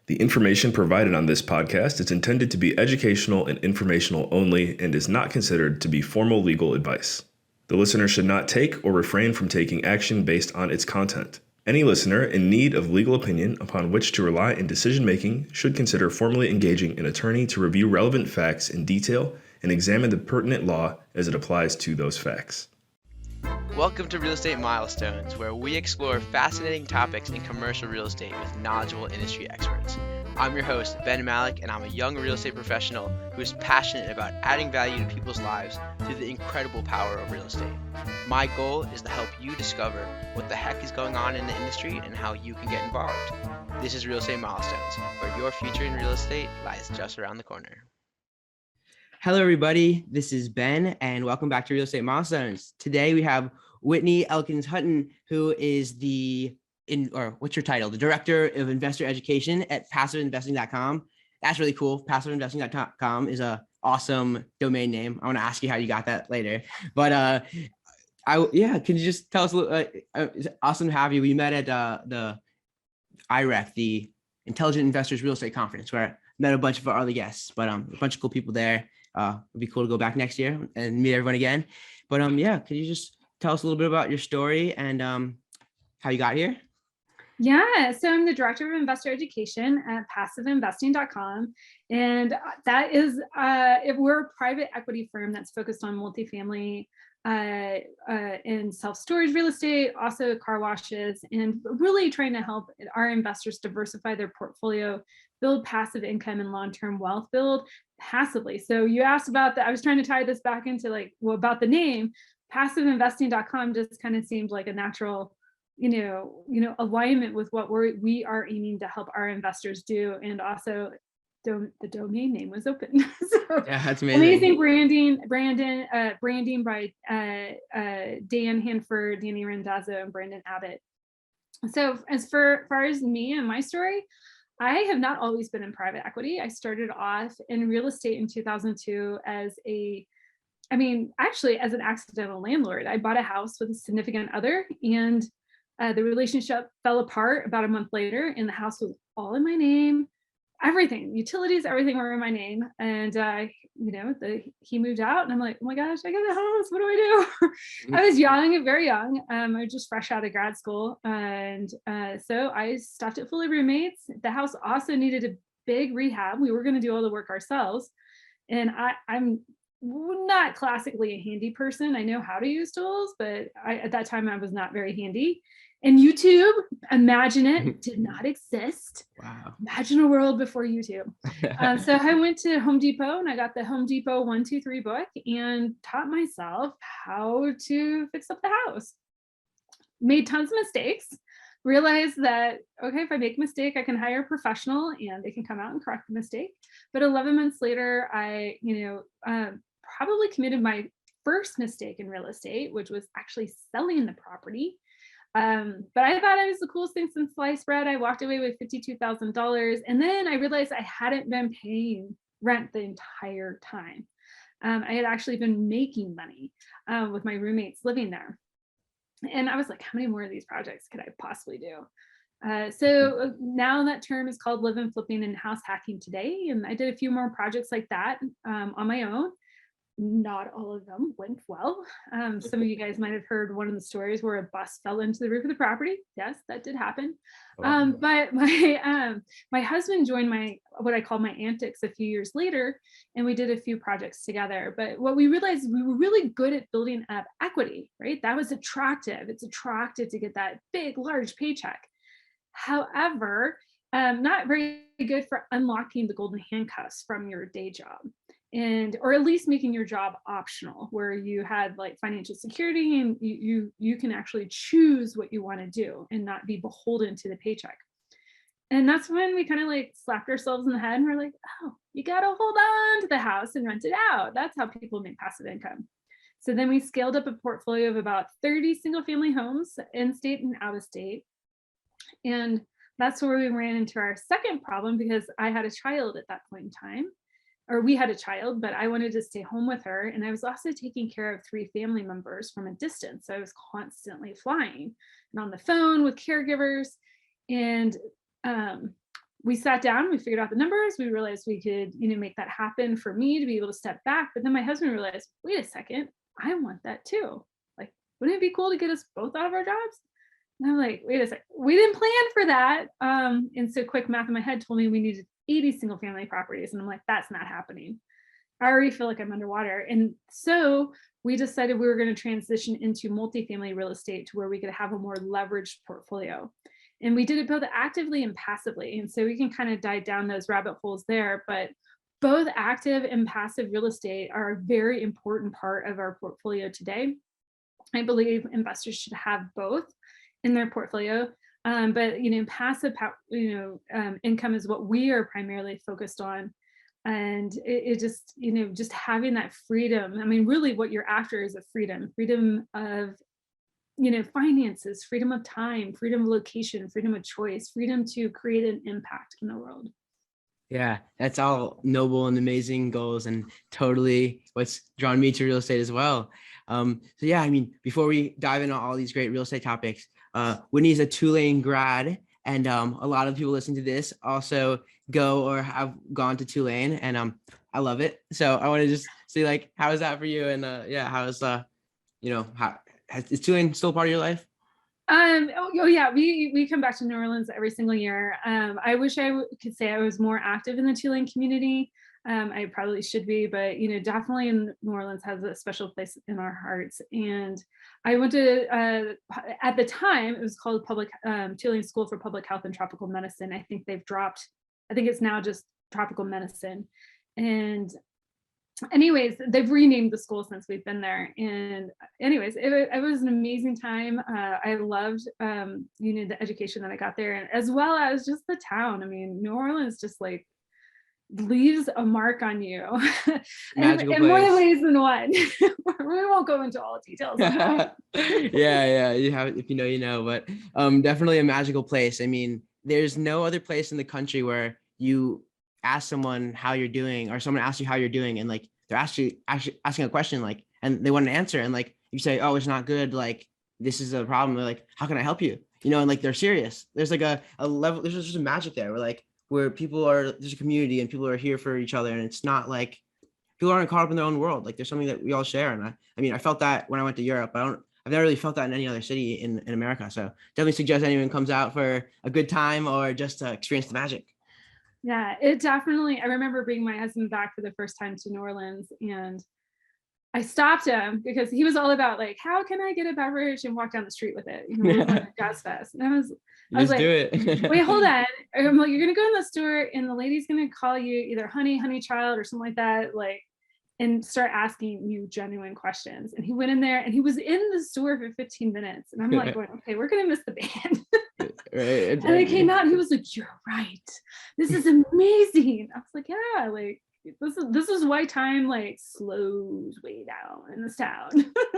The information provided on this podcast is intended to be educational and informational only and is not considered to be formal legal advice. The listener should not take or refrain from taking action based on its content. Any listener in need of legal opinion upon which to rely in decision-making should consider formally engaging an attorney to review relevant facts in detail and examine the pertinent law as it applies to those facts. Welcome to Real Estate Milestones, where we explore fascinating topics in commercial real estate with knowledgeable industry experts. I'm your host, Ben Malik, and I'm a young real estate professional who is passionate about adding value to people's lives through the incredible power of real estate. My goal is to help you discover what the heck is going on in the industry and how you can get involved. This is Real Estate Milestones, where your future in real estate lies just around the corner. Hello, everybody. This is Ben, and welcome back to Real Estate Milestones. Today, we have Whitney Elkins-Hutten, who is what's your title? The Director of Investor Education at passiveinvesting.com. That's really cool. Passiveinvesting.com is a awesome domain name. I want to ask you how you got that later. But can you just tell us a little? It's awesome to have you. We met at the IREC, the Intelligent Investors Real Estate Conference, where I met a bunch of our other guests, but a bunch of cool people there. It'd be cool to go back next year and meet everyone again. But could you just tell us a little bit about your story and how you got here? Yeah, so I'm the Director of Investor Education at passiveinvesting.com. And that is, we're a private equity firm that's focused on multifamily and self-storage real estate, also car washes, and really trying to help our investors diversify their portfolio, build passive income and long-term wealth, build passively. So you asked about that. I was trying to tie this back into about the name. Passiveinvesting.com just kind of seemed like a natural, alignment with what we are aiming to help our investors do. And also the domain name was open. So yeah, that's amazing. Amazing branding by Dan Hanford, Danny Randazzo, and Brandon Abbott. So as far as me and my story, I have not always been in private equity. I started off in real estate in 2002 as an accidental landlord. I bought a house with a significant other, and the relationship fell apart about a month later, and the house was all in my name. Everything, utilities, everything were in my name. And he moved out, and I'm like, oh my gosh, I got a house. What do I do? I was young, very young. I was just fresh out of grad school, and so I stuffed it full of roommates. The house also needed a big rehab. We were going to do all the work ourselves, and I'm not classically a handy person. I know how to use tools, but at that time I was not very handy. And YouTube, imagine it, did not exist. Wow. Imagine a world before YouTube. So I went to Home Depot and I got the Home Depot 1, 2, 3 book and taught myself how to fix up the house. Made tons of mistakes. Realized that, okay, if I make a mistake, I can hire a professional and they can come out and correct the mistake. But 11 months later, I, probably committed my first mistake in real estate, which was actually selling the property. But I thought it was the coolest thing since sliced bread. I walked away with $52,000. And then I realized I hadn't been paying rent the entire time. I had actually been making money with my roommates living there. And I was like, how many more of these projects could I possibly do? So now that term is called live and flipping and house hacking today. And I did a few more projects like that on my own. Not all of them went well. Some of you guys might have heard one of the stories where a bus fell into the roof of the property. Yes, that did happen. But my husband joined what I call my antics a few years later, and we did a few projects together. But what we realized, we were really good at building up equity, right? That was attractive. It's attractive to get that big, large paycheck. However, not very good for unlocking the golden handcuffs from your day job. Or at least making your job optional, where you had like financial security and you can actually choose what you want to do and not be beholden to the paycheck. And that's when we kind of like slapped ourselves in the head and we're like, oh, you got to hold on to the house and rent it out. That's how people make passive income. So then we scaled up a portfolio of about 30 single family homes in state and out of state. And that's where we ran into our second problem, because I had a child at that point in time. Or we had a child, but I wanted to stay home with her. And I was also taking care of 3 family members from a distance. So I was constantly flying and on the phone with caregivers. And we sat down, we figured out the numbers, we realized we could, make that happen for me to be able to step back. But then my husband realized, wait a second, I want that too. Like, wouldn't it be cool to get us both out of our jobs? And I'm like, wait a second, we didn't plan for that. And so quick math in my head told me we needed 80 single family properties. And I'm like, that's not happening. I already feel like I'm underwater. And so we decided we were going to transition into multifamily real estate to where we could have a more leveraged portfolio. And we did it both actively and passively. And so we can kind of dive down those rabbit holes there, but both active and passive real estate are a very important part of our portfolio today. I believe investors should have both in their portfolio. But passive income is what we are primarily focused on. And it just, just having that freedom. I mean, really what you're after is a freedom of, finances, freedom of time, freedom of location, freedom of choice, freedom to create an impact in the world. Yeah, that's all noble and amazing goals, and totally what's drawn me to real estate as well. So yeah, I mean, before we dive into all these great real estate topics, Whitney's a Tulane grad, and a lot of people listening to this also go or have gone to Tulane, and I love it. So I want to just see, like, how is that for you? And how is Tulane still part of your life? Yeah, we come back to New Orleans every single year. I wish I could say I was more active in the Tulane community. I probably should be, but definitely in New Orleans has a special place in our hearts. And I went to at the time it was called Tulane School for Public Health and Tropical Medicine. I think they've dropped. I think it's now just tropical medicine. And anyways, they've renamed the school since we've been there. And anyways, it was an amazing time. I loved, the education that I got there, and as well as just the town. I mean, New Orleans just like leaves a mark on you in more ways than one. We won't go into all details. Yeah, you have, if you know, you know, but definitely a magical place. I mean, there's no other place in the country where you ask someone how you're doing, or someone asks you how you're doing, and like they're actually asking a question, like, and they want an answer, and like you say, oh, it's not good, like this is a problem. They're like, how can I help you? And like they're serious. There's like a level, there's just a magic there where people are, there's a community and people are here for each other, and it's not like people aren't caught up in their own world. Like there's something that we all share. And I mean, I felt that when I went to Europe. I've never really felt that in any other city in America. So definitely suggest anyone comes out for a good time or just to experience the magic. Yeah, it definitely, I remember bringing my husband back for the first time to New Orleans, and I stopped him because he was all about like, how can I get a beverage and walk down the street with it? We were going to Jazz Fest. And I was like, do it. Wait, hold on. I'm like, you're going to go in the store and the lady's going to call you either honey child or something like that. Like, and start asking you genuine questions. And he went in there and he was in the store for 15 minutes. And I'm like, okay, we're going to miss the band. Right. And I came out and he was like, you're right. This is amazing. I was like, yeah, like this is why time like slows way down in this town.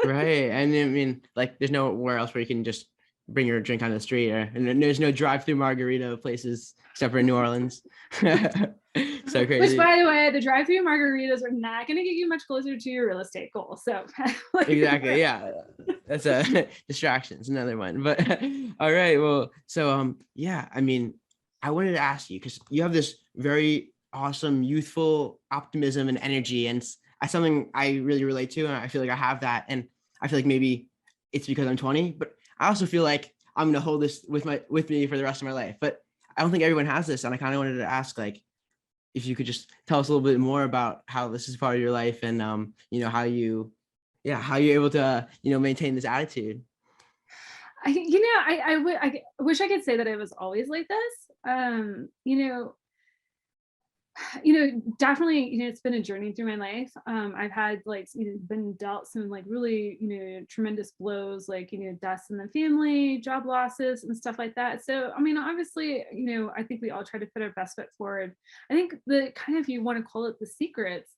Right. And I mean, like there's nowhere else where you can just bring your drink on the street, and there's no drive-through margarita places except for in New Orleans. So crazy. Which, by the way, the drive-through margaritas are not going to get you much closer to your real estate goal. So exactly, yeah, that's a distractions, another one. But all right, well, so yeah, I mean, I wanted to ask you because you have this very awesome youthful optimism and energy, and it's something I really relate to, and I feel like I have that, and I feel like maybe it's because I'm 20, but I also feel like I'm going to hold this with me for the rest of my life. But I don't think everyone has this, and I kind of wanted to ask, like, if you could just tell us a little bit more about how this is part of your life, and how you're able to maintain this attitude. I wish I could say that it was always like this. Definitely, it's been a journey through my life. I've had been dealt some really, tremendous blows, deaths in the family, job losses and stuff like that. So, I mean, obviously, I think we all try to put our best foot forward. I think the kind of, you want to call it the secrets,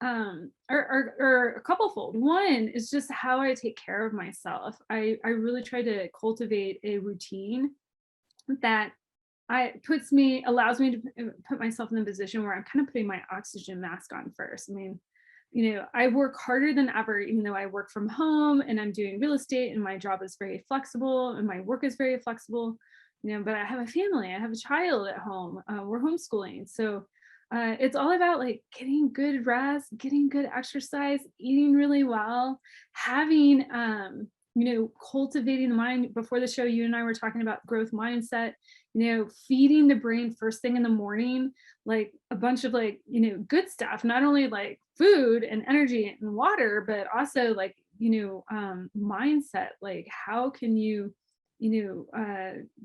are a couple fold. One is just how I take care of myself. I really try to cultivate a routine that allows me to put myself in a position where I'm kind of putting my oxygen mask on first. I mean, I work harder than ever, even though I work from home and I'm doing real estate and my job is very flexible and my work is very flexible. but I have a family, I have a child at home, we're homeschooling. So it's all about like getting good rest, getting good exercise, eating really well, having, cultivating the mind. Before the show, you and I were talking about growth mindset, feeding the brain first thing in the morning, like a bunch of like, good stuff, not only like food and energy and water, but also like, mindset, like how can you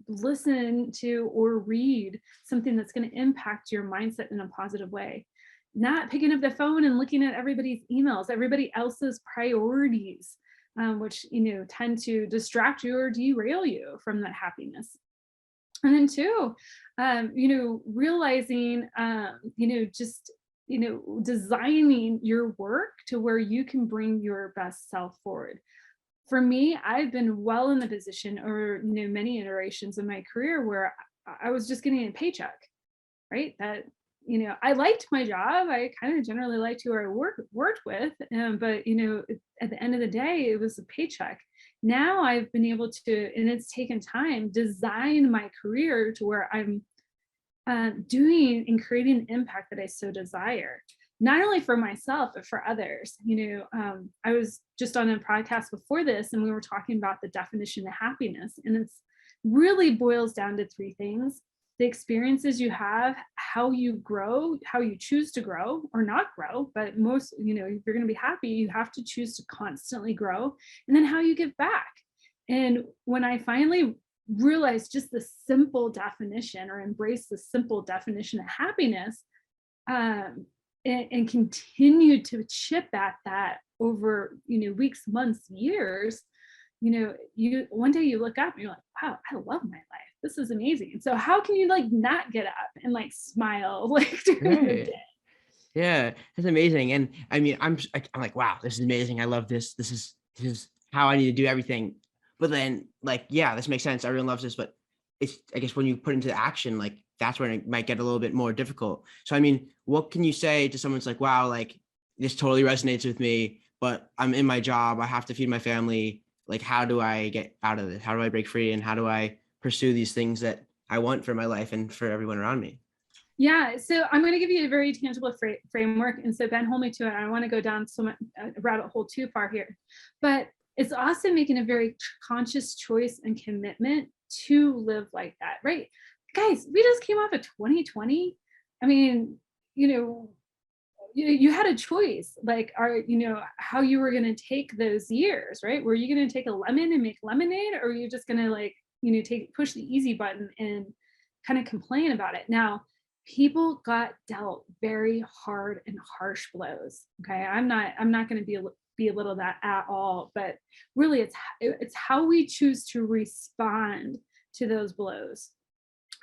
listen to or read something that's going to impact your mindset in a positive way. Not picking up the phone and looking at everybody's emails, everybody else's priorities, which tend to distract you or derail you from that happiness. And then two, realizing, designing your work to where you can bring your best self forward. For me, I've been well in the position or, many iterations of my career where I was just getting a paycheck, right? That, I liked my job. I kind of generally liked who I worked with. But, at the end of the day, it was a paycheck. Now I've been able to, and it's taken time, design my career to where I'm doing and creating the impact that I so desire, not only for myself, but for others. I was just on a podcast before this, and we were talking about the definition of happiness, and it's really boils down to three things: the experiences you have, how you grow, how you choose to grow or not grow. But most, if you're going to be happy, you have to choose to constantly grow, and then how you give back. And when I finally realized just the simple definition, or embrace the simple definition of happiness, and continued to chip at that over, weeks, months, years, you one day you look up and you're like, wow, I love my life. This is amazing. And so how can you like not get up and like smile like during the day? Yeah, that's amazing. And I mean, I'm like, wow, this is amazing. I love this. This is how I need to do everything. But then like, yeah, this makes sense. Everyone loves this, but it's, I guess when you put into action, like that's when it might get a little bit more difficult. So, I mean, what can you say to someone that's like, wow, like this totally resonates with me, but I'm in my job, I have to feed my family. Like, how do I get out of this? How do I break free? And how do I pursue these things that I want for my life and for everyone around me? Yeah, so I'm going to give you a very tangible framework. And so Ben, hold me to it. I don't want to go down so much rabbit hole too far here, but it's also making a very conscious choice and commitment to live like that, right? Guys, we just came off of 2020. I mean, you had a choice, like, how you were going to take those years, right? Were you going to take a lemon and make lemonade, or are you just going to like, push the easy button and kind of complain about it? Now, people got dealt very hard and harsh blows. Okay, I'm not going to belittle that at all, but really, it's how we choose to respond to those blows.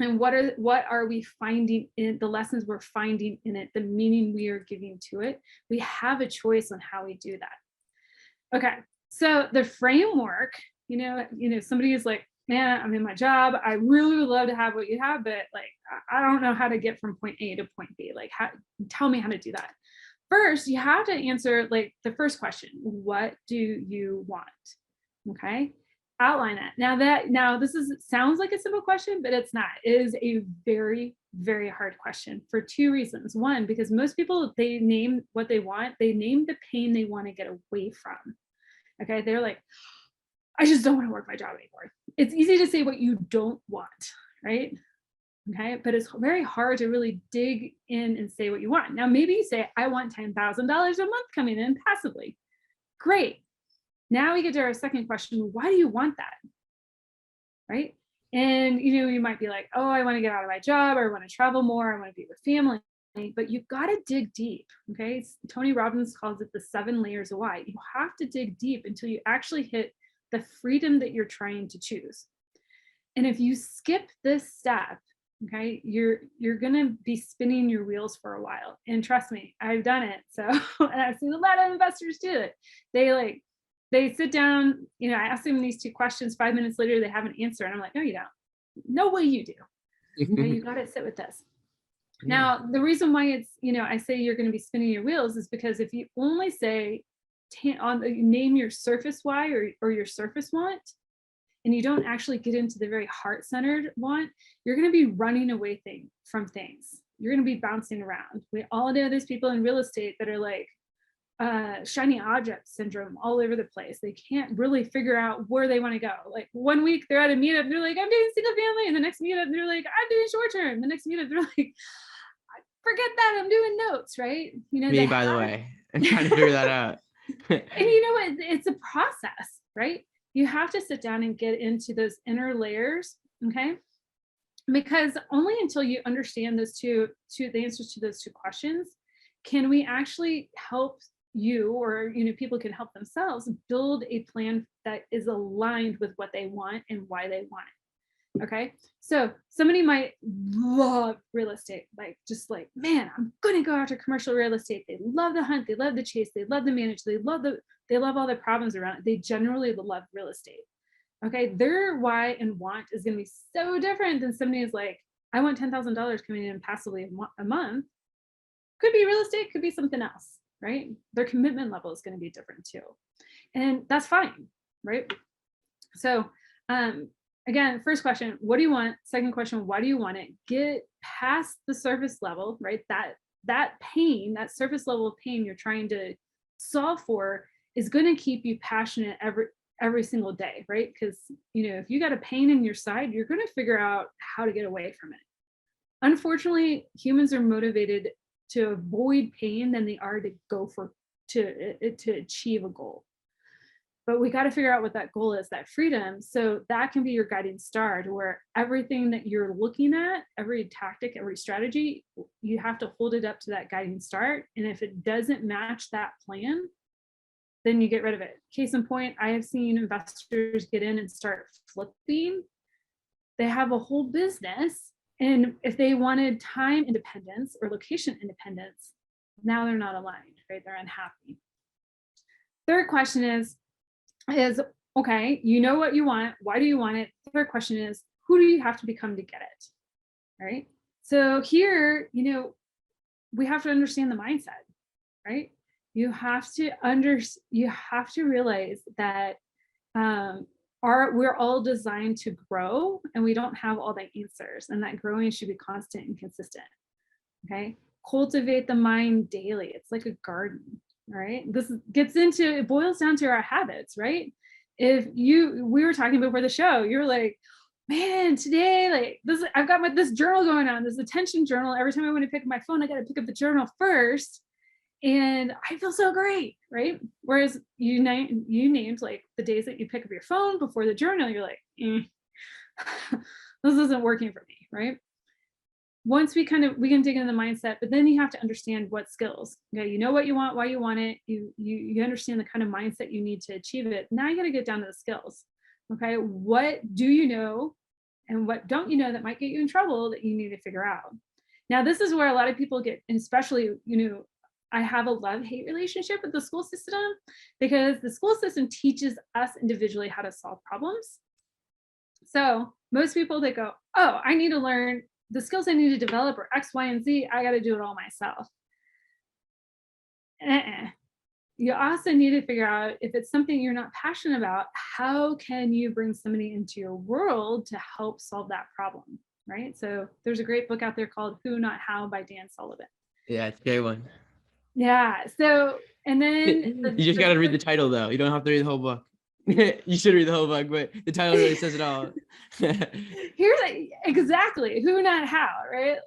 And what are we finding in the lessons we're finding in it, the meaning we are giving to it? We have a choice on how we do that. Okay, so the framework, somebody is like, man, I'm in my job, I really would love to have what you have, but like I don't know how to get from point A to point B. Like, tell me how to do that. First, you have to answer like the first question: what do you want? Okay, outline that. Now this sounds like a simple question, but it's not. It is a very, very hard question for two reasons. One, because most people, they name what they want, they name the pain they want to get away from. Okay, they're like, I just don't want to work my job anymore. It's easy to say what you don't want, right? Okay, but it's very hard to really dig in and say what you want. Now, maybe you say, I want $10,000 a month coming in passively. Great. Now we get to our second question: why do you want that? Right? And you might be like, oh, I want to get out of my job, or I want to travel more, I want to be with family. But you've got to dig deep. Okay, Tony Robbins calls it the 7 layers of why. You have to dig deep until you actually hit the freedom that you're trying to choose. And if you skip this step, okay, you're gonna be spinning your wheels for a while. And trust me, I've done it. So, and I've seen a lot of investors do it. They sit down, I ask them these 2 questions, 5 minutes later, they have an answer. And I'm like, no, you don't. No way you do. Okay, you gotta sit with this. Now, the reason why it's, I say you're gonna be spinning your wheels is because if you only say, name your surface why or your surface want, and you don't actually get into the very heart-centered want, you're going to be running away from things. You're going to be bouncing around. We all know there's people in real estate that are like shiny object syndrome all over the place. They can't really figure out where they want to go. Like one week they're at a meetup, they're like, I'm doing single family. And the next meetup, they're like, I'm doing short term. The next meetup, they're like, forget that, I'm doing notes, right? You know, Me, by the way, I'm trying to figure that out. And you know what? It's a process, right? You have to sit down and get into those inner layers, okay? Because only until you understand the answers to those two questions, can we actually help you, or people can help themselves build a plan that is aligned with what they want and why they want it. Okay, so somebody might love real estate, like just like, man, I'm going to go after commercial real estate. They love the hunt, they love the chase, they love the manage, they love all the problems around it. They generally love real estate. Okay, their why and want is going to be so different than somebody who's like, I want $10,000 coming in passively a month. Could be real estate, could be something else, right? Their commitment level is going to be different too, and that's fine, right? So again, first question, what do you want? Second question, why do you want it? Get past the surface level, right? That pain, that surface level of pain you're trying to solve for is going to keep you passionate every single day, right? Because if you got a pain in your side, you're going to figure out how to get away from it. Unfortunately, humans are motivated to avoid pain than they are to go to achieve a goal. But we got to figure out what that goal is, that freedom. So that can be your guiding star, to where everything that you're looking at, every tactic, every strategy, you have to hold it up to that guiding star. And if it doesn't match that plan, then you get rid of it. Case in point, I have seen investors get in and start flipping. They have a whole business, and if they wanted time independence or location independence, now they're not aligned, right? They're unhappy. Third question is okay, you know what you want, why do you want it? Third question is, who do you have to become to get it? Right? So here, we have to understand the mindset, right? You have to realize that we're all designed to grow, and we don't have all the answers, and that growing should be constant and consistent. Okay, cultivate the mind daily. It's like a garden. All right, it boils down to our habits, right? We were talking before the show, you're like, man, today, like this, I've got this journal going on, this attention journal. Every time I want to pick up my phone, I got to pick up the journal first, and I feel so great, right? Whereas you named like the days that you pick up your phone before the journal, you're like, this isn't working for me, right? Once we can dig into the mindset, but then you have to understand what skills. Okay, you know what you want, why you want it. You understand the kind of mindset you need to achieve it. Now you got to get down to the skills. Okay, what do you know, and what don't you know that might get you in trouble that you need to figure out? Now this is where a lot of people get, and especially I have a love-hate relationship with the school system, because the school system teaches us individually how to solve problems. So most people, they go, oh, I need to learn the skills I need to develop are X, Y, and Z. I got to do it all myself. You also need to figure out, if it's something you're not passionate about, how can you bring somebody into your world to help solve that problem, right? So there's a great book out there called Who Not How by Dan Sullivan. Yeah, it's a great one. Yeah. So, and then you just got to read the title though. You don't have to read the whole book. You should read the whole book, but the title really says it all. Here's exactly who, not how, right?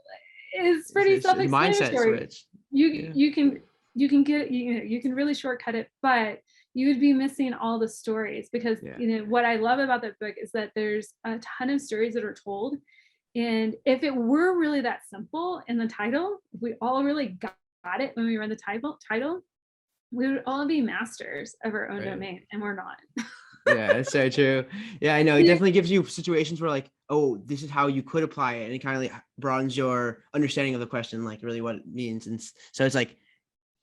It's pretty self-explanatory. Mindset switch. You can really shortcut it, but you would be missing all the stories, because what I love about that book is that there's a ton of stories that are told, and if it were really that simple in the title, if we all really got it when we read the title, we would all be masters of our own domain, and we're not. Yeah, it's so true. Yeah, I know. It definitely gives you situations where like, oh, this is how you could apply it. And it kind of like broadens your understanding of the question, like really what it means. And so it's like,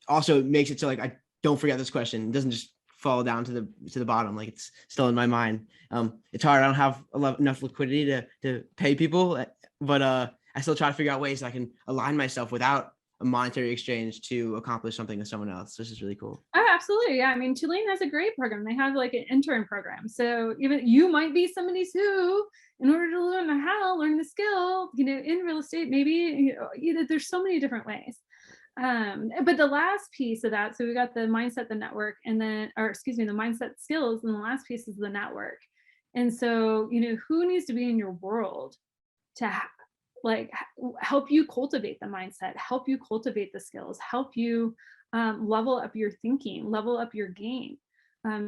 also makes it so like, I don't forget this question. It doesn't just fall down to the bottom. Like it's still in my mind. It's hard. I don't have enough liquidity to pay people, but I still try to figure out ways I can align myself without a monetary exchange to accomplish something with someone else. This is really cool. Oh, absolutely. Yeah. I mean, Tulane has a great program. They have like an intern program. So even you might be somebody who, in order to learn the skill, in real estate, maybe, there's so many different ways. But the last piece of that, so we got the mindset, the network, and then, the mindset skills. And the last piece is the network. And so, who needs to be in your world to help you cultivate the mindset, help you cultivate the skills, help you level up your thinking, level up your game.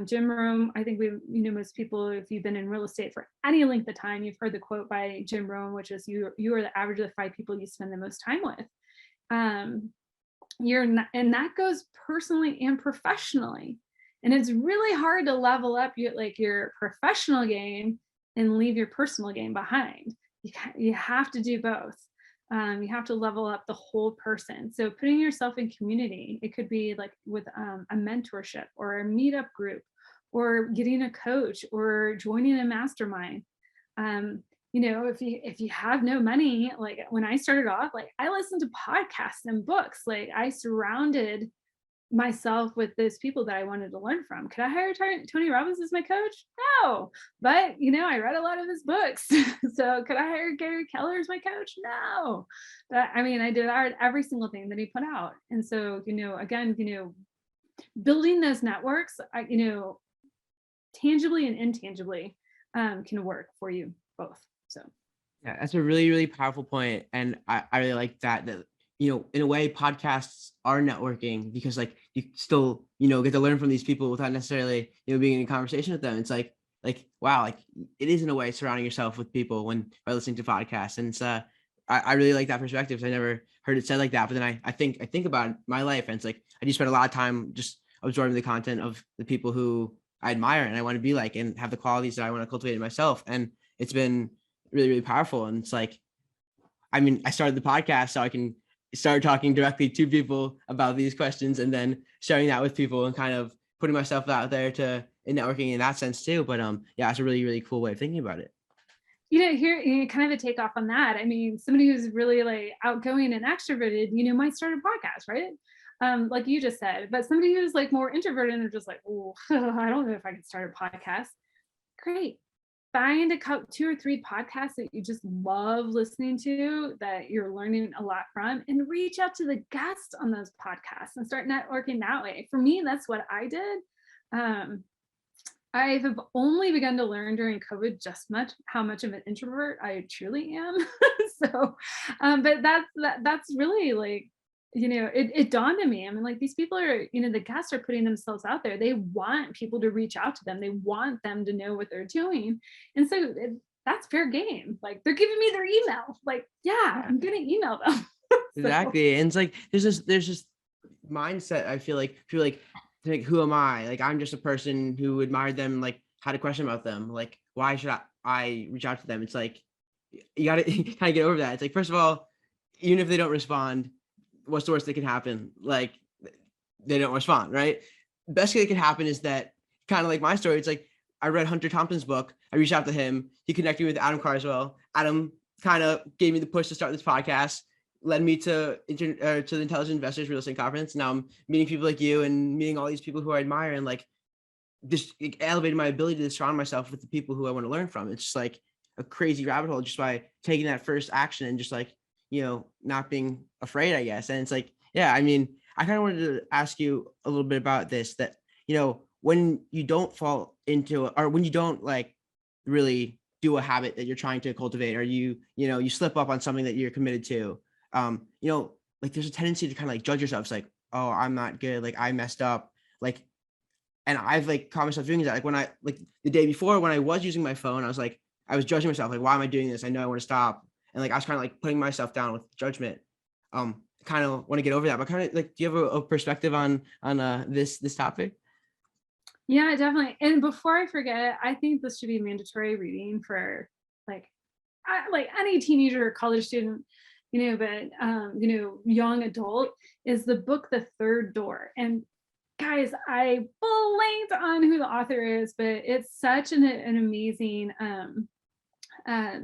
Jim Rohn, I think most people, if you've been in real estate for any length of time, you've heard the quote by Jim Rohn, which is you are the average of the 5 people you spend the most time with. And that goes personally and professionally. And it's really hard to level up your professional game and leave your personal game behind. You have to do both. You have to level up the whole person. So putting yourself in community, it could be like with a mentorship or a meetup group, or getting a coach, or joining a mastermind. If you have no money, like when I started off, like I listened to podcasts and books. Like I surrounded myself with those people that I wanted to learn from. Could I hire Tony Robbins as my coach? No, but I read a lot of his books. So could I hire Gary Keller as my coach? No, but I devoured every single thing that he put out. And so, again, building those networks, tangibly and intangibly, can work for you both. So yeah, that's a really, really powerful point. And I really like that in a way, podcasts are networking, because like you still, get to learn from these people without necessarily, being in a conversation with them. It's like, wow, like it is in a way surrounding yourself with people by listening to podcasts. And it's, I really like that perspective. I never heard it said like that, but then I think about my life, and it's like, I do spend a lot of time just absorbing the content of the people who I admire and I want to be like, and have the qualities that I want to cultivate in myself. And it's been really, really powerful. And it's like, I started the podcast so I can start talking directly to people about these questions, and then sharing that with people and kind of putting myself out there in networking in that sense too. But yeah, it's a really, really cool way of thinking about it. Here, kind of a take off on that. Somebody who's really like outgoing and extroverted, might start a podcast, right? Like you just said, but somebody who's like more introverted and they're just like, oh, I don't know if I can start a podcast. Great. Find 2 or 3 podcasts that you just love listening to, that you're learning a lot from, and reach out to the guests on those podcasts and start networking that way. For me, that's what I did. I have only begun to learn during COVID how much of an introvert I truly am. So, but that's really like, it dawned on me. Like these people are, the guests are putting themselves out there. They want people to reach out to them. They want them to know what they're doing. And so that's fair game. Like they're giving me their email. Like, yeah, I'm going to email them. So. Exactly. And it's like, there's this mindset. I feel like, who am I? Like, I'm just a person who admired them, like had a question about them. Like, why should I reach out to them? It's like, you got to kind of get over that. It's like, first of all, even if they don't respond, what's the worst that can happen? Like, they don't respond, right? Best thing that can happen is that, kind of like my story, it's like, I read Hunter Thompson's book. I reached out to him. He connected me with Adam Carswell. Adam kind of gave me the push to start this podcast, led me to the Intelligent Investors Real Estate Conference. Now I'm meeting people like you and meeting all these people who I admire, and like this elevated my ability to surround myself with the people who I want to learn from. It's just like a crazy rabbit hole just by taking that first action and just like, not being afraid, I guess. And it's like, yeah, I kind of wanted to ask you a little bit about this, that, when you don't fall into, or when you don't like really do a habit that you're trying to cultivate, or you slip up on something that you're committed to, like there's a tendency to kind of like judge yourself. It's like, oh, I'm not good. Like I messed up. Like, and I've like caught myself doing that. Like when I, like the day before when I was using my phone, I was judging myself. Like, why am I doing this? I know I want to stop. And like, I was kind of like putting myself down with judgment. Kind of want to get over that, but kind of like, do you have a perspective on this topic? Yeah, definitely. And before I forget, I think this should be mandatory reading for like any teenager or college student, but young adult, is the book The Third Door. And guys, I blanked on who the author is, but it's such an amazing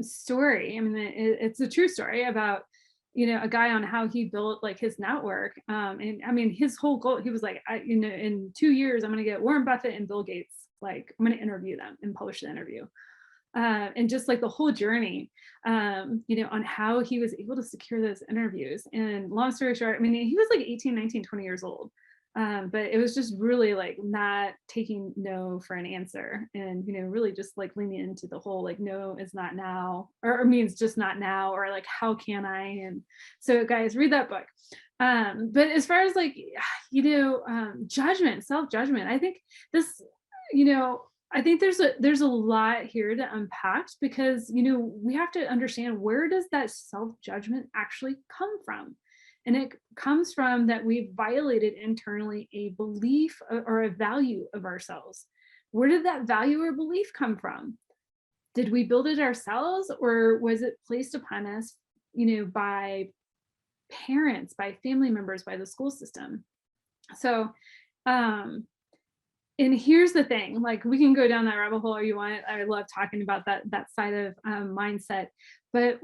story. It's a true story about a guy on how he built like his network. And I mean, his whole goal, he was like, in 2 years, I'm going to get Warren Buffett and Bill Gates. Like, I'm going to interview them and publish the interview. And just like the whole journey, on how he was able to secure those interviews. And long story short, I mean, he was like 18, 19, 20 years old. But it was just really like not taking no for an answer, and really just like leaning into the whole like no is not now, or means just not now, or like how can I. And so guys, read that book. But as far as like judgment, self-judgment, I think this, I think there's a lot here to unpack, because we have to understand, where does that self-judgment actually come from? And it comes from that we've violated internally a belief or a value of ourselves. Where did that value or belief come from? Did we build it ourselves, or was it placed upon us, by parents, by family members, by the school system? So, and here's the thing, like, we can go down that rabbit hole, or you want it. I love talking about that side of mindset. But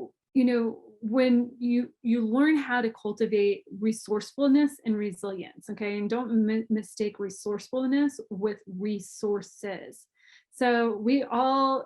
when you learn how to cultivate resourcefulness and resilience, okay, and don't mistake resourcefulness with resources. So we only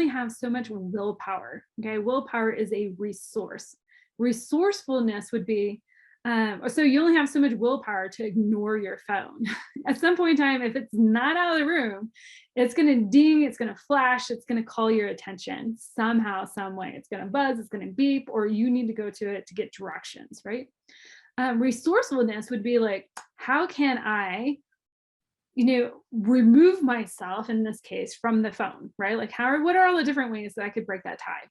have so much willpower. Okay, willpower is a resource. Resourcefulness would be, so you only have so much willpower to ignore your phone. At some point in time, if it's not out of the room, it's going to ding, it's going to flash, it's going to call your attention somehow, some way. It's going to buzz, it's going to beep, or you need to go to it to get directions, right? Resourcefulness would be like, how can I, remove myself, in this case, from the phone, right? Like, what are all the different ways that I could break that tie?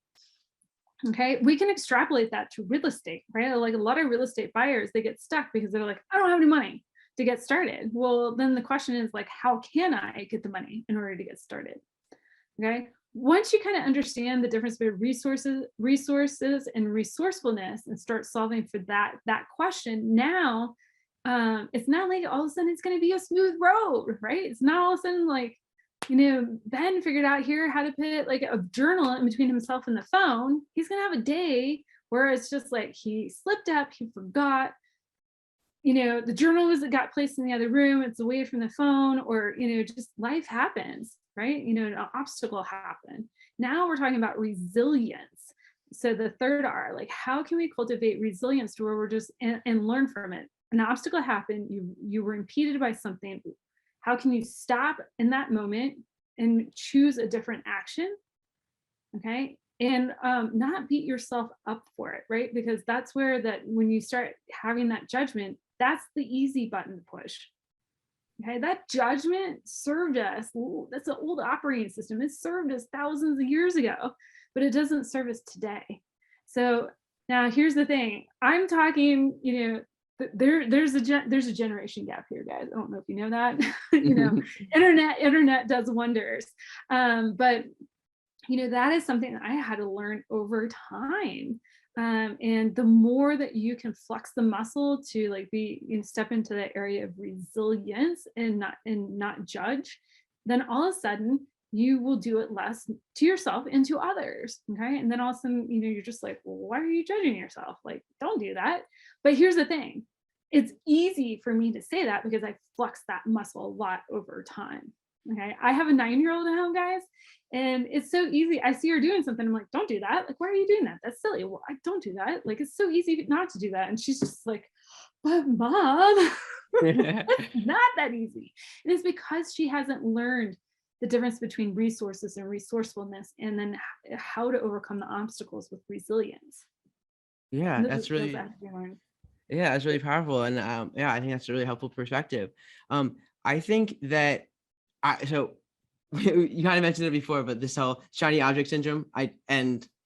Okay, we can extrapolate that to real estate, right? Like, a lot of real estate buyers, they get stuck because they're like, I don't have any money to get started. Well, then the question is like, how can I get the money in order to get started? Okay, once you kind of understand the difference between resources and resourcefulness, and start solving for that question, now it's not like all of a sudden it's going to be a smooth road, right? It's not all of a sudden like, Ben figured out here how to put like a journal in between himself and the phone. He's going to have a day where it's just like he slipped up, he forgot, the journal got placed in the other room, it's away from the phone, or, just life happens, right? An obstacle happened. Now we're talking about resilience. So the third R, like, how can we cultivate resilience to where we're just and learn from it? An obstacle happened, you were impeded by something. How can you stop in that moment and choose a different action? Okay. And not beat yourself up for it, right? Because that's where when you start having that judgment, that's the easy button to push. Okay. That judgment served us. That's an old operating system. It served us thousands of years ago, but it doesn't serve us today. So now here's the thing. I'm talking, there's a generation gap here, guys. I don't know if you know that. Internet does wonders. But that is something that I had to learn over time. And the more that you can flex the muscle to like step into the area of resilience and not judge, then all of a sudden you will do it less to yourself and to others. Okay. And then all of a sudden, you're just like, well, why are you judging yourself? Like, don't do that. But here's the thing. It's easy for me to say that because I flexed that muscle a lot over time. Okay. I have a 9-year-old at home, guys, and it's so easy. I see her doing something. I'm like, don't do that. Like, why are you doing that? That's silly. Well, I don't do that. Like, it's so easy not to do that. And she's just like, but Mom, it's not that easy. And it's because she hasn't learned the difference between resources and resourcefulness, and then how to overcome the obstacles with resilience. Yeah, that's really, yeah, that's really powerful. And yeah, I think that's a really helpful perspective. I think that so you kind of mentioned it before, but this whole shiny object syndrome, I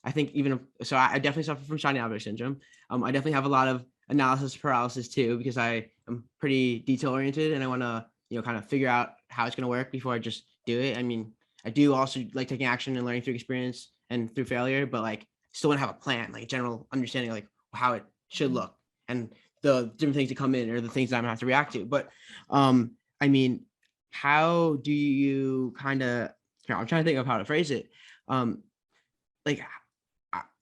definitely suffer from shiny object syndrome. I definitely have a lot of analysis paralysis too, because I am pretty detail oriented and I want to, kind of figure out how it's going to work before I just do it. I mean, I do also like taking action and learning through experience and through failure, but like still want to have a plan, like a general understanding, like how it should look and the different things that come in or the things that I'm gonna have to react to. But I mean, how do you kind of, I'm trying to think of how to phrase it. Like,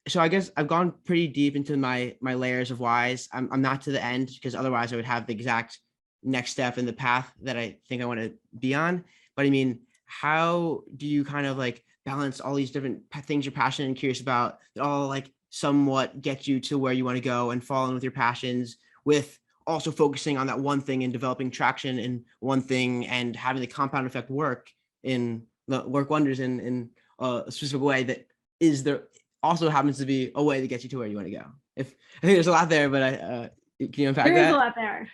so I guess I've gone pretty deep into my layers of whys. I'm not to the end, because otherwise I would have the exact next step in the path that I think I want to be on. But I mean, how do you kind of like balance all these different things you're passionate and curious about that all like somewhat get you to where you want to go and fall in with your passions, with also focusing on that one thing and developing traction in one thing and having the compound effect work wonders in a specific way that is there also happens to be a way to get you to where you want to go. If I think there's a lot there, but can you unpack that? There is a lot there.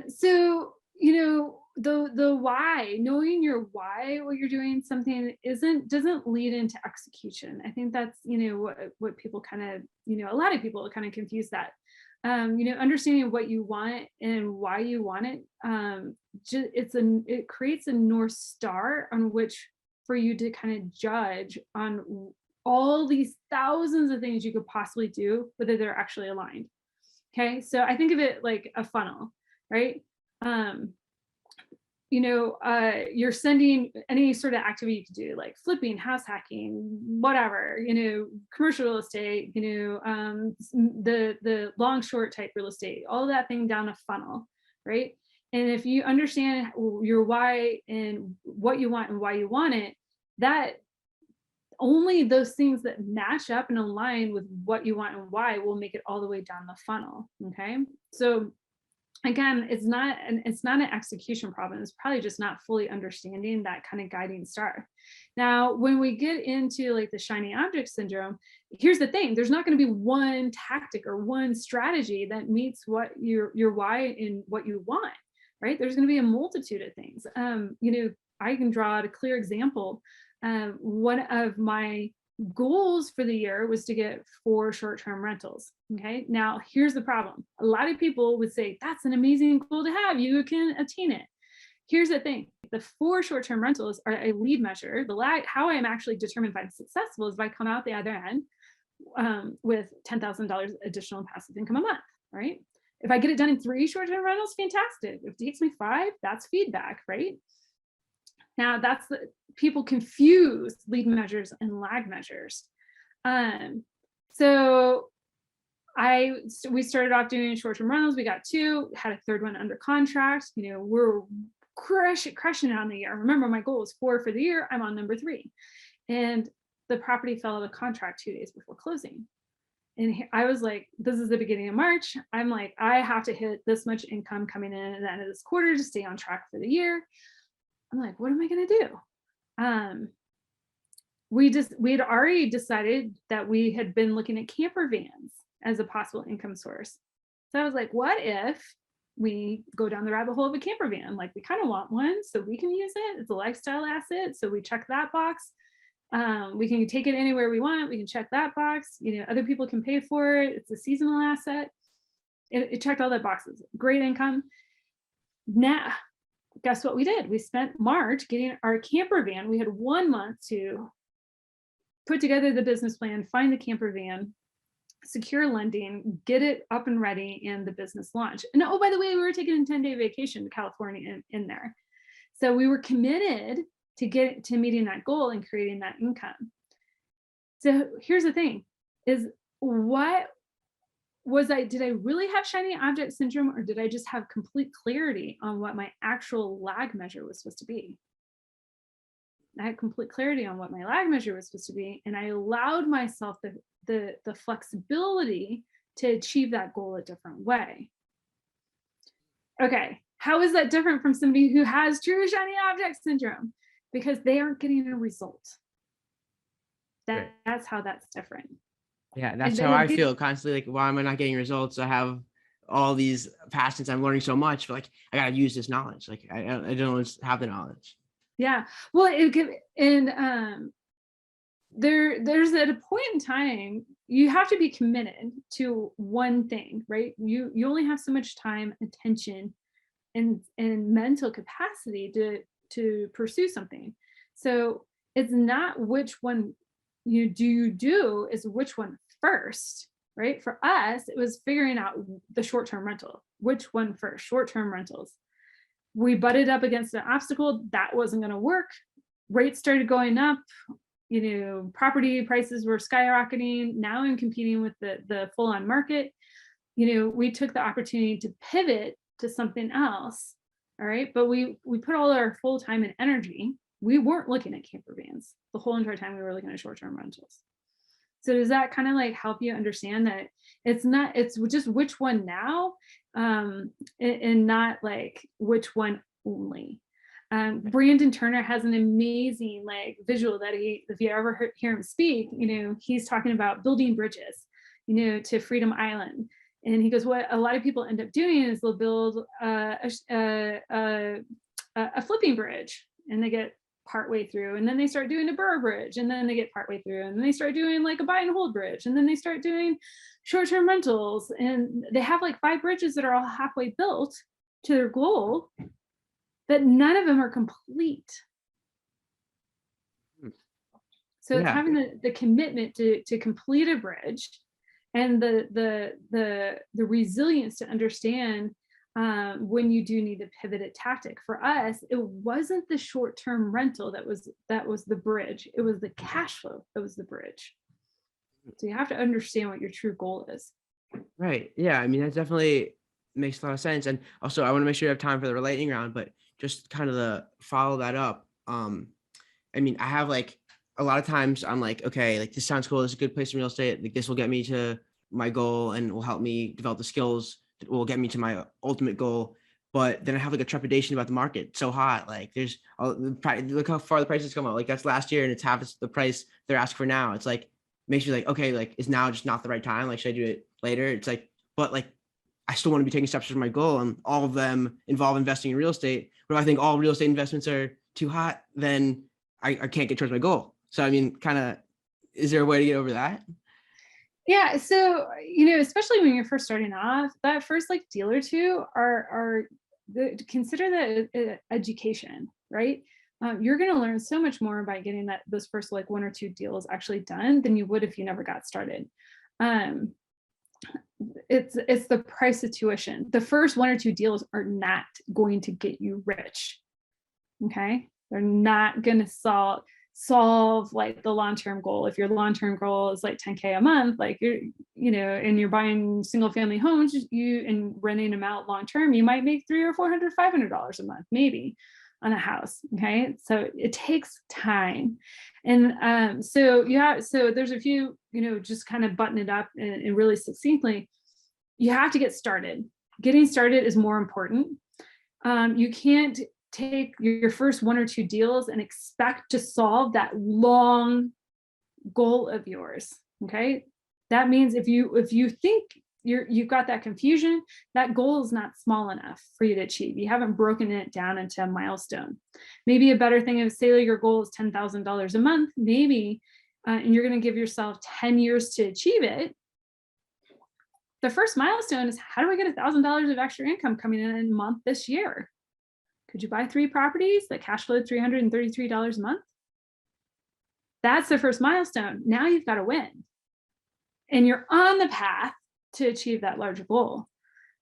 So, the why, knowing your why, what you're doing something doesn't lead into execution. I think that's, what people kind of, a lot of people kind of confuse that. Understanding what you want and why you want it, it creates a North Star on which for you to kind of judge on all these thousands of things you could possibly do, whether they're actually aligned. Okay, so I think of it like a funnel, right? You're sending any sort of activity you could do, like flipping, house hacking, whatever, commercial real estate, the long short type real estate, all of that thing down a funnel, right? And if you understand your why and what you want and why you want it, that only those things that match up and align with what you want and why will make it all the way down the funnel. Okay, so again, it's not an execution problem. It's probably just not fully understanding that kind of guiding star. Now, when we get into like the shiny object syndrome, here's the thing: there's not going to be one tactic or one strategy that meets what your why and what you want, right? There's going to be a multitude of things. I can draw out a clear example. One of my goals for the year was to get 4 short-term rentals. Okay, now here's the problem. A lot of people would say that's an amazing goal to have. You can attain it. Here's the thing: the 4 short-term rentals are a lead measure. How I am actually determined if I'm successful is if I come out the other end with $10,000 additional passive income a month, right? If I get it done in 3 short-term rentals, fantastic. If it takes me 5, that's feedback, right? Now people confuse lead measures and lag measures. So we started off doing short-term rentals. We got 2, had a 3rd one under contract. We're crushing it on the year. Remember, my goal was 4 for the year. I'm on number 3. And the property fell out of contract 2 days before closing. And I was like, this is the beginning of March. I'm like, I have to hit this much income coming in at the end of this quarter to stay on track for the year. I'm like, what am I going to do? We had already decided that we had been looking at camper vans as a possible income source. So I was like, what if we go down the rabbit hole of a camper van? Like, we kind of want one so we can use it. It's a lifestyle asset. So we check that box. We can take it anywhere we want. We can check that box. Other people can pay for it. It's a seasonal asset. It checked all the boxes. Great income. Now, guess what we did? We spent March getting our camper van. We had 1 month to put together the business plan, find the camper van, secure lending, get it up and ready, and the business launch. And oh, by the way, we were taking a 10-day vacation to California in there. So we were committed to meeting that goal and creating that income. So here's the thing: is did I really have shiny object syndrome, or did I just have complete clarity on what my actual lag measure was supposed to be? I had complete clarity on what my lag measure was supposed to be, and I allowed myself the flexibility to achieve that goal a different way. Okay, how is that different from somebody who has true shiny object syndrome? Because they aren't getting a result. That's how that's different. Yeah, that's how I feel constantly. Like, why am I not getting results? I have all these passions. I'm learning so much, but like, I gotta use this knowledge. Like, I don't have the knowledge. Yeah, well, there's at a point in time you have to be committed to one thing, right? You only have so much time, attention, and mental capacity to pursue something. So it's not which one you do, is which one first, right? For us, it was figuring out the short-term rental. Which one first? Short-term rentals. We butted up against an obstacle that wasn't going to work. Rates started going up. property prices were skyrocketing. Now I'm competing with the full-on market. We took the opportunity to pivot to something else. All right. But we put all our full time and energy. We weren't looking at camper vans the whole entire time. We were looking at short-term rentals. So does that kind of like help you understand that it's just which one now, and not like which one only. Brandon Turner has an amazing like visual that if you ever hear him speak, he's talking about building bridges, to Freedom Island. And he goes, what a lot of people end up doing is they'll build a flipping bridge, and they get partway through, and then they start doing a burr bridge, and then they get partway through, and then they start doing like a buy and hold bridge, and then they start doing short-term rentals, and they have like 5 bridges that are all halfway built to their goal, that none of them are complete. So it's having the commitment to complete a bridge, and the resilience to understand when you do need to pivot a tactic. For us, it wasn't the short-term rental that was the bridge. It was the cash flow that was the bridge. So you have to understand what your true goal is. Right. Yeah. I mean, that definitely makes a lot of sense. And also, I want to make sure you have time for the lightning round, but just kind of the follow that up. I mean, I have like a lot of times I'm like, okay, like this sounds cool. This is a good place in real estate. Like this will get me to my goal and will help me develop the skills that will get me to my ultimate goal. But then I have like a trepidation about the market. It's so hot. Like there's look how far the prices come out. Like that's last year and it's half the price they're asking for now. It's like, makes you like, okay, like is now just not the right time? Like, should I do it later? It's like, but like, I still want to be taking steps towards my goal, and all of them involve investing in real estate. But if I think all real estate investments are too hot, then I can't get towards my goal. So, I mean, kind of, is there a way to get over that? Yeah. So, especially when you're first starting off, that first like deal or two consider that education, right? You're going to learn so much more by getting those first like 1 or 2 deals actually done than you would if you never got started. It's the price of tuition. The first 1 or 2 deals are not going to get you rich. Okay. They're not going to solve like the long-term goal. If your long-term goal is like 10K a month, like and you're buying single family homes, and renting them out long-term, you might make $300 or $400, $500 a month, maybe on a house. Okay. So it takes time. And so there's a few, just kind of button it up and really succinctly, you have to get started. Getting started is more important. You can't take your first 1 or 2 deals and expect to solve that long goal of yours. Okay. That means if you think you've got that confusion, that goal is not small enough for you to achieve. You haven't broken it down into a milestone. Maybe a better thing is, say your goal is $10,000 a month, maybe, and you're going to give yourself 10 years to achieve it. The first milestone is, how do I get $1,000 of extra income coming in a month this year? Could you buy 3 properties that cash flowed $333 a month? That's the first milestone. Now you've got to win. And you're on the path to achieve that larger goal.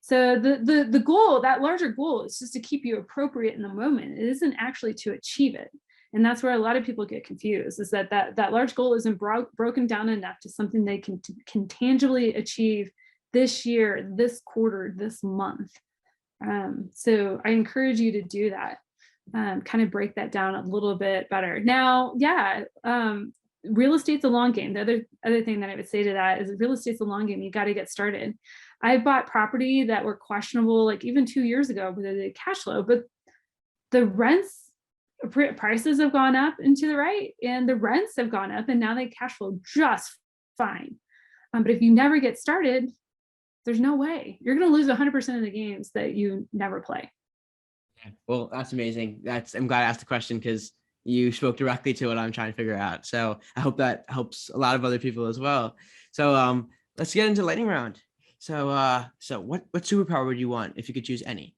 So the goal, that larger goal, is just to keep you appropriate in the moment. It isn't actually to achieve it. And that's where a lot of people get confused, is that large goal isn't broken down enough to something they can tangibly achieve this year, this quarter, this month. So I encourage you to do that, kind of break that down a little bit better. Now, real estate's a long game. The other thing that I would say to that is, real estate's a long game. You got to get started. I bought property that were questionable, like even 2 years ago, with the cash flow, but the prices have gone up and to the right, and the rents have gone up, and now they cash flow just fine. But if you never get started, there's no way. You're going to lose 100% of the games that you never play. Yeah. Well, that's amazing. I'm glad I asked the question, because you spoke directly to what I'm trying to figure out. So I hope that helps a lot of other people as well. So let's get into the lightning round. So what superpower would you want if you could choose any?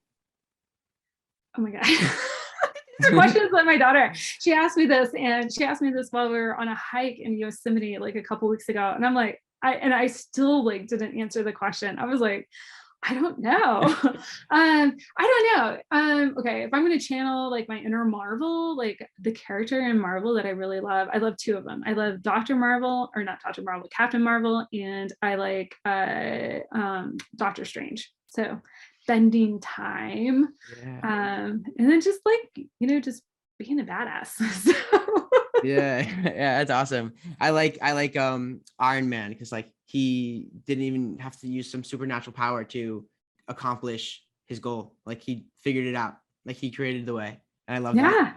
Oh my God. These are questions that my daughter, she asked me this while we were on a hike in Yosemite like a couple weeks ago. And I'm like, I still like didn't answer the question. I was like, I don't know. I don't know. Okay, if I'm going to channel like my inner Marvel, like the character in Marvel that I really love, I love two of them. I love Dr. Marvel, or not Dr. Marvel, Captain Marvel, and I like Doctor Strange. So bending time, and then just like, just being a badass. So. Yeah, yeah, that's awesome. I like Iron Man, because like he didn't even have to use some supernatural power to accomplish his goal. Like he figured it out. Like he created the way. And I love that. Yeah,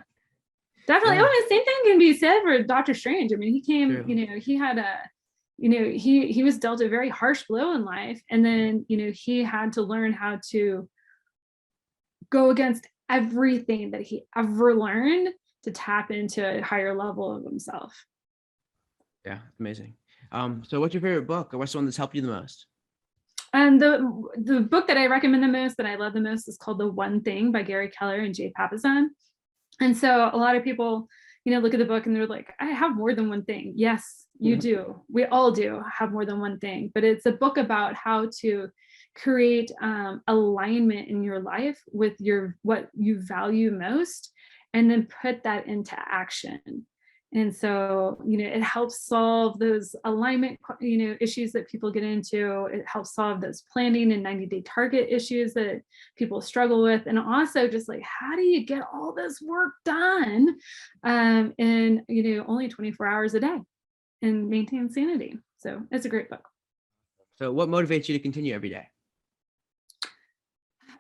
definitely. Yeah. Oh, the same thing can be said for Doctor Strange. I mean, he came, True. he had he was dealt a very harsh blow in life, and then he had to learn how to go against everything that he ever learned to tap into a higher level of himself. Yeah, amazing. So what's your favorite book, or what's the one that's helped you the most? And the book that I recommend the most, that I love the most, is called The One Thing by Gary Keller and Jay Papasan. And so a lot of people, look at the book and they're like, I have more than one thing. Yes, you do. We all do have more than one thing, but it's a book about how to create alignment in your life with what you value most, and then put that into action. And so, it helps solve those alignment, issues that people get into. It helps solve those planning and 90-day target issues that people struggle with. And also just like, how do you get all this work done in, only 24 hours a day and maintain sanity? So it's a great book. So what motivates you to continue every day?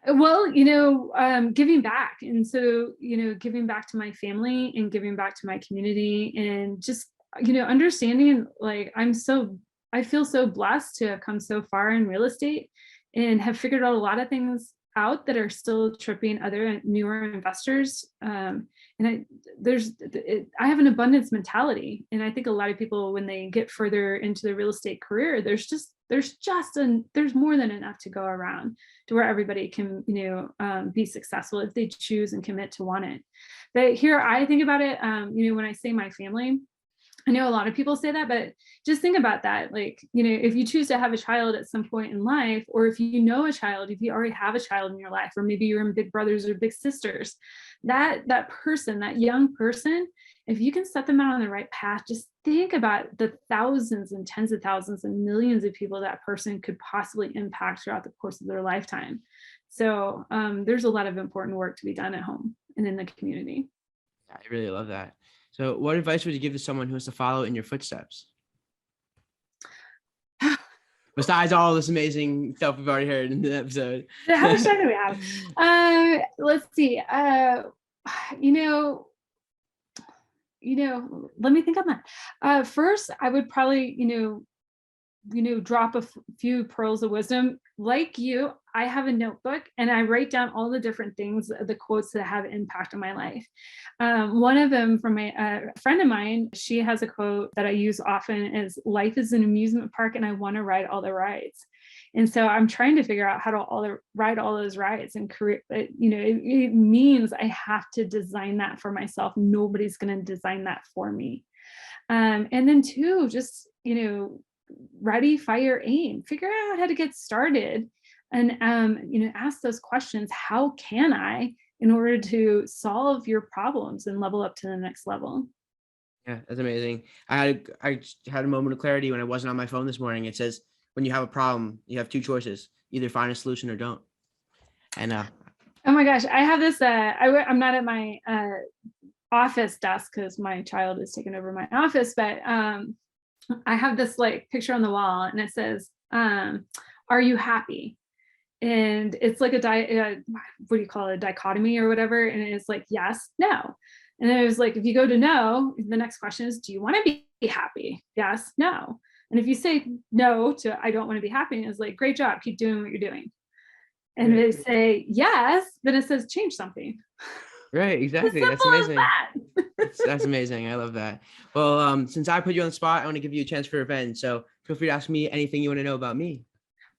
Well, giving back. And so, giving back to my family and giving back to my community, and just, understanding like I feel so blessed to have come so far in real estate and have figured out a lot of things out that are still tripping other newer investors. And I have an abundance mentality. And I think a lot of people, when they get further into the real estate career, there's more than enough to go around to where everybody can, be successful if they choose and commit to want it. But here I think about it, when I say my family, I know a lot of people say that, but just think about that. Like, if you choose to have a child at some point in life, or if you know a child, if you already have a child in your life, or maybe you're in big brothers or big sisters, that person, that young person, if you can set them out on the right path, just think about the thousands and tens of thousands and millions of people that person could possibly impact throughout the course of their lifetime. So there's a lot of important work to be done at home and in the community. I really love that. So what advice would you give to someone who wants to follow in your footsteps? Besides all this amazing stuff we've already heard in the episode. How much time do we have? Let's see. Let me think on that. First, I would probably, drop a few pearls of wisdom. Like you, I have a notebook and I write down all the different things, the quotes that have impact on my life. One of them from a friend of mine, she has a quote that I use often, is life is an amusement park and I want to ride all the rides. And so I'm trying to figure out how to ride all those rides and create, it means I have to design that for myself. Nobody's going to design that for me. And then two, just, ready, fire, aim, figure out how to get started, and, ask those questions. How can I, in order to solve your problems and level up to the next level? Yeah, that's amazing. I had a moment of clarity when I wasn't on my phone this morning. It says, when you have a problem, you have two choices: either find a solution or don't. And oh my gosh, I have this. I'm not at my office desk because my child is taking over my office, but I have this like picture on the wall, and it says, "Are you happy?" And it's like what do you call it, a dichotomy or whatever, and it's like yes, no. And then it was like, if you go to no, the next question is, do you want to be happy? Yes, no. And if you say no to I don't want to be happy, it's like, great job, keep doing what you're doing. And they say yes, then it says change something. Right, exactly. That's amazing. That's amazing. I love that. Well, since I put you on the spot, I want to give you a chance for revenge. So feel free to ask me anything you want to know about me.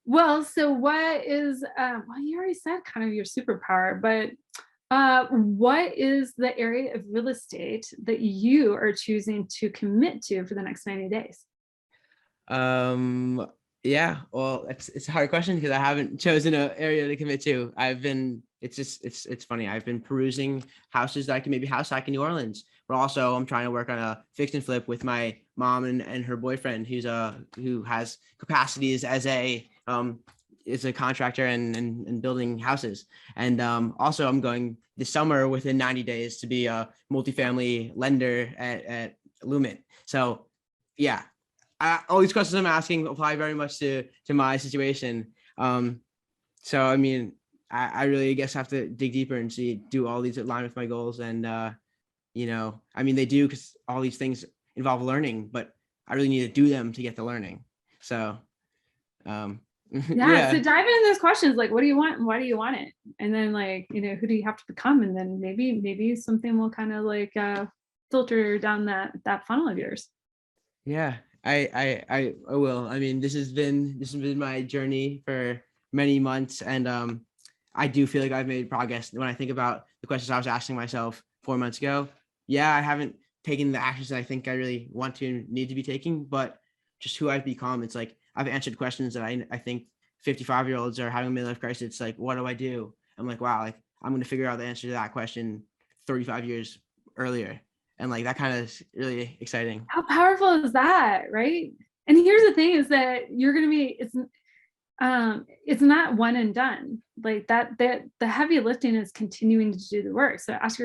Well, so what is, well, you already said kind of your superpower, but what is the area of real estate that you are choosing to commit to for the next 90 days? Yeah, well, it's a hard question because I haven't chosen an area to commit to. It's funny. I've been perusing houses that I can maybe house hack in New Orleans, but also I'm trying to work on a fix and flip with my mom and her boyfriend, who has capacities as a contractor and building houses. And also I'm going this summer within 90 days to be a multifamily lender at Lumen. So yeah, all these questions I'm asking apply very much to my situation. So I mean, I really guess have to dig deeper and do all these align with my goals. And I mean, they do, because all these things involve learning, but I really need to do them to get the learning. So yeah. So dive into those questions, like, what do you want and why do you want it? And then like, who do you have to become? And then maybe something will kind of like filter down that funnel of yours. Yeah, I will. I mean, this has been my journey for many months, and I do feel like I've made progress when I think about the questions I was asking myself 4 months ago. Yeah, I haven't taken the actions that I think I really want to need to be taking, but just who I've become. It's like I've answered questions that I think 55-year-olds are having a midlife crisis. It's like, what do I do? I'm like, wow, like I'm going to figure out the answer to that question 35 years earlier. And like that kind of is really exciting. How powerful is that, right? And here's the thing: is that you're going to be it's not one and done. Like that the heavy lifting is continuing to do the work. So ask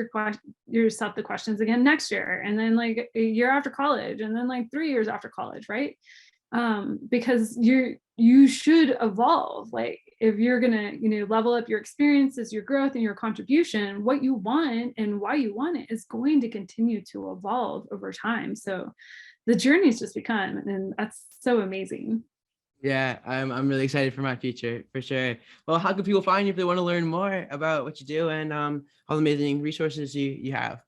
yourself the questions again next year, and then like a year after college, and then like 3 years after college, right? Because you should evolve. Like if you're gonna level up your experiences, your growth, and your contribution, what you want and why you want it is going to continue to evolve over time. So the journey's just begun, and that's so amazing. Yeah, I'm really excited for my future, for sure. Well, how can people find you if they want to learn more about what you do and all the amazing resources you have?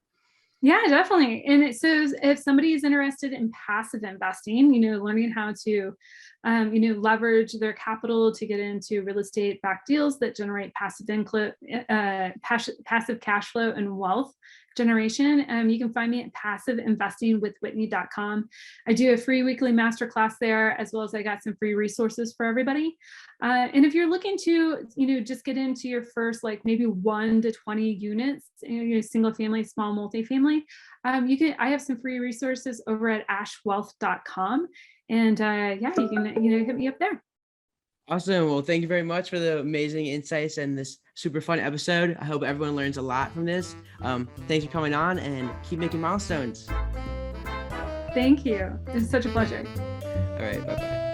Yeah, definitely. And so if somebody is interested in passive investing, learning how to, leverage their capital to get into real estate backed deals that generate passive cash flow and wealth generation, you can find me at passiveinvestingwithwhitney.com. I do a free weekly masterclass there, as well as I got some free resources for everybody. And if you're looking to, just get into your first, like maybe 1 to 20 units, single family, small multifamily, I have some free resources over at ashwealth.com. And you can, hit me up there. Awesome. Well, thank you very much for the amazing insights and this super fun episode. I hope everyone learns a lot from this. Thanks for coming on, and keep making milestones. Thank you. It's such a pleasure. All right. Bye-bye.